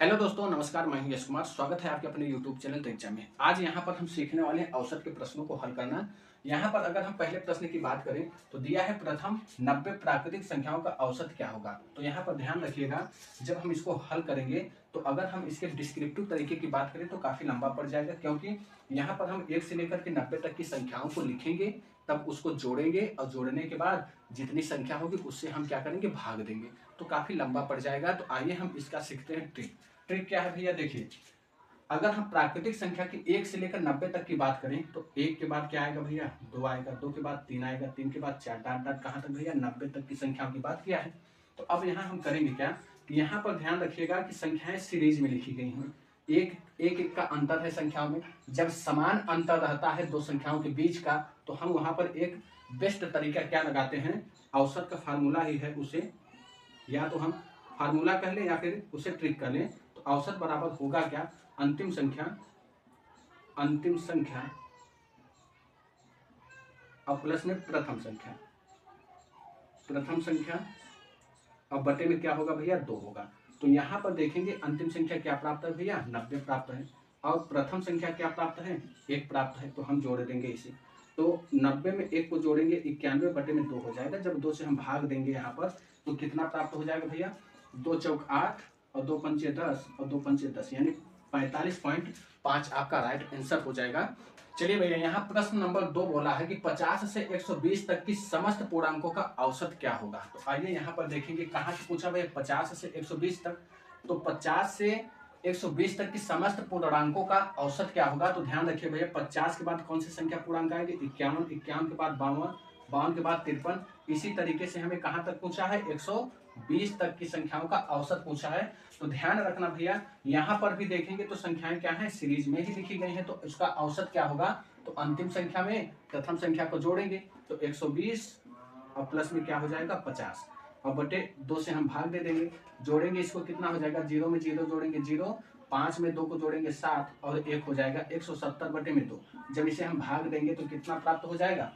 Hello दोस्तों, नमस्कार। मैं हूं यश कुमार। स्वागत है आपके अपने YouTube चैनल तरीचा में। आज यहाँ पर हम सीखने वाले हैं औसत के प्रश्नों को हल करना। यहाँ पर अगर हम पहले प्रश्न की बात करें तो दिया है प्रथम 90 प्राकृतिक संख्याओं का औसत क्या होगा। तो यहाँ पर ध्यान रखिएगा, जब हम इसको हल करेंगे तो अगर हम इसके डिस्क्रिप्टिव तरीके की बात करें तो काफी लंबा पड़ जाएगा, क्योंकि यहाँ पर हम 1 से लेकर के 90 तक की संख्याओं को लिखेंगे, तब उसको जोड़ेंगे और जोड़ने के बाद जितनी संख्या होगी उससे हम क्या करेंगे, भाग देंगे। तो काफी लंबा पड़ जाएगा। तो आइए हम इसका सीखते हैं ट्रिक। ट्रिक क्या है भैया, देखिए, अगर हम प्राकृतिक संख्या की 1 से लेकर 90 तक की बात करें तो 1 के बाद क्या आएगा भैया, 2 आएगा, 2 के बाद 3 आएगा, 3 के बाद 4, डाट डाट कहां तक भैया, 90 तक की संख्याओं की बात किया है। तो अब यहाँ हम करेंगे क्या कि यहाँ पर ध्यान रखिएगा कि संख्याएं सीरीज में लिखी गई हैं। एक का अंतर है संख्याओं में। जब समान अंतर रहता है दो संख्याओं के बीच का तो हम वहां पर एक बेस्ट तरीका क्या लगाते हैं, औसत का फार्मूला ही है, उसे या तो हम फार्मूला कह लें या फिर उसे ट्रिक कर लें। तो औसत बराबर होगा क्या, अंतिम संख्या और प्लस में प्रथम संख्या और बटे में क्या होगा भैया, 2 होगा। तो यहाँ पर देखेंगे अंतिम संख्या क्या प्राप्त है भैया, 90 प्राप्त है, और प्रथम संख्या क्या प्राप्त है, 1 प्राप्त है। तो हम जोड़ देंगे इसे। तो 90 में 1 को जोड़ेंगे, 91 बटे में 2 हो जाएगा। जब 2 से हम भाग देंगे यहाँ पर तो कितना प्राप्त हो जाएगा भैया, 2 चौक 8 और 2 पंचे 10 और 2 पंचे 10, यानी 45.5 आपका राइट आंसर हो जाएगा। चलिए भैया, यहाँ प्रश्न नंबर 2 बोला है कि 50 से 120 तक की समस्त पूर्णांकों का औसत क्या होगा। तो आइए यहाँ पर देखेंगे कहाँ से पूछा भैया, 50 से 120 तक। तो 50 से 120 तक की समस्त पूर्णांकों का औसत क्या होगा। तो ध्यान रखिए भैया, 50 के बाद कौन सी संख्या पूर्णांक आएगी, 51, 51 के बाद 52, 52 के बाद 53। इसी तरीके से हमें कहाँ तक पूछा है, 120 तक की संख्याओं का औसत पूछा है। तो ध्यान रखना भैया, यहाँ पर भी देखेंगे तो संख्याएं क्या है, सीरीज में ही लिखी गई है। तो इसका औसत क्या होगा, तो अंतिम संख्या में प्रथम संख्या को जोड़ेंगे तो 120 और प्लस में क्या हो जाएगा, 50 और बटे 2 से हम भाग दे देंगे। जोड़ेंगे इसको, कितना हो जाएगा, 0 में 0 जोड़ेंगे 0, 5 में 2 को जोड़ेंगे 7 और 1 हो जाएगा 170 बटे में 2। जब इसे हम भाग देंगे तो कितना प्राप्त हो जाएगा,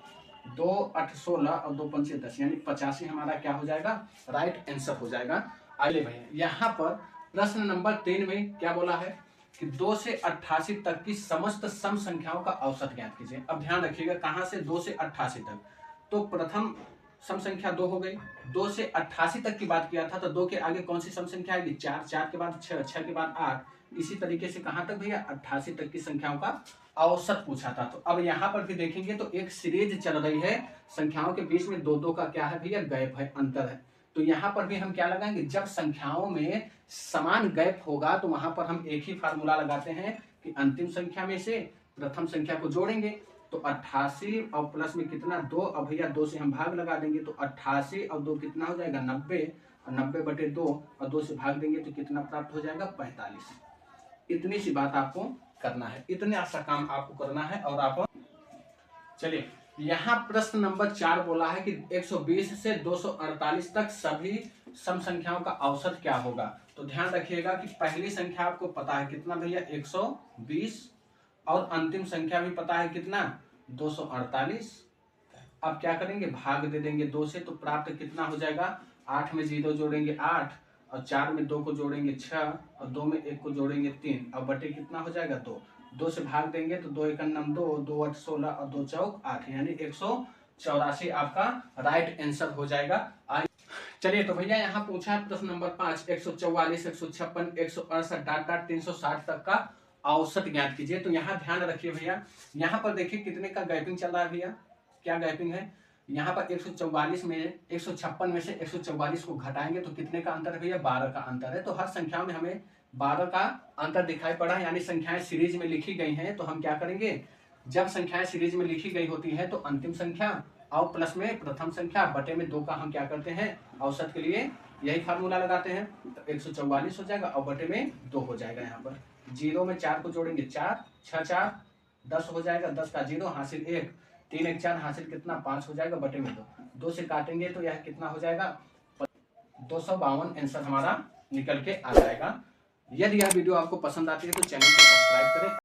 2 8 16 और 2 पंचे 10, यानी 85 हमारा क्या हो जाएगा, राइट आंसर हो जाएगा। आइए भैया, यहाँ पर प्रश्न नंबर 3 में क्या बोला है कि 2 से 88 तक की समस्त सम संख्याओं का औसत ज्ञात कीजिए। अब ध्यान रखिएगा, कहां से 2 से 88 तक। तो प्रथम सम संख्या 2 हो गई। 2 से 88 तक की बात किया था तो 2 के आगे कौन सी सम संख्या आएगी, 4, 4 के बाद 6, 6 के बाद 8। इसी तरीके से कहां तक भैया, 88 तक की संख्याओं का औसत पूछा था। तो अब यहाँ पर भी देखेंगे तो एक सीरीज चल रही है, संख्याओं के बीच में 2-2 का क्या है भैया, गैप है, अंतर है। तो यहाँ पर भी हम क्या लगाएंगे, जब संख्याओं में समान गैप होगा तो वहां पर हम एक ही फार्मूला लगाते हैं कि अंतिम संख्या में से प्रथम संख्या को जोड़ेंगे। तो 88 और प्लस में कितना, 2, और भैया 2 से हम भाग लगा देंगे तो 88 और 2 कितना हो जाएगा, 90, और 90 बटे 2 और 2 से भाग देंगे तो कितना प्राप्त हो जाएगा, 45। इतनी सी बात आपको करना है, इतने सा काम आपको करना है। और आप चलिए, यहाँ प्रश्न नंबर 4 बोला है कि 120 से 248 तक सभी सम संख्याओं का औसत क्या होगा। तो ध्यान रखिएगा कि पहली संख्या आपको पता है कितना भैया, 120, और अंतिम संख्या भी पता है कितना, 248। अब क्या करेंगे, भाग दे देंगे 2 से, तो प्राप्त कितना हो जाएगा, 8 में 0 जोड़ेंगे 8 और 4 में 2 को जोड़ेंगे 6 और 2 में 1 को जोड़ेंगे 3 और बटे कितना हो जाएगा, 2। 2 से भाग देंगे तो 2 1 9 2, 2 8 16 और 2 चौक 8, यानी 184 आपका राइट आंसर हो जाएगा। चलिए, तो भैया यहाँ पूछा है प्रश्न नंबर 5, 144, 156, 168 डाट डाट 360 तक का औसत ज्ञात कीजिए। तो यहाँ ध्यान रखिए भैया, यहाँ पर देखिए कितने का गैपिंग चल रहा है भैया, क्या गैपिंग है यहाँ पर, 144 में 156 में से 144 को घटाएंगे तो कितने का अंतर है भैया, 12 का अंतर है। तो हर संख्या में हमें 12 का अंतर दिखाई पड़ा है, यानी संख्याएं सीरीज में लिखी गई हैं। तो हम क्या करेंगे, जब संख्याएं सीरीज में लिखी गई होती है तो अंतिम संख्या और प्लस में प्रथम संख्या बटे में 2 का हम क्या करते हैं, औसत के लिए यही फार्मूला लगाते हैं। तो 144 हो जाएगा और बटे में 2 हो जाएगा। यहाँ पर 0 में 4 को जोड़ेंगे 4, 6 4 10 हो जाएगा, 10 का 0 हासिल 1, 3 1 4 हासिल कितना, 5 हो जाएगा, बटे में 2। 2 से काटेंगे तो यह कितना हो जाएगा, 252 आंसर हमारा निकल के आ जाएगा। यदि यह वीडियो आपको पसंद आती है तो चैनल को सब्सक्राइब करें।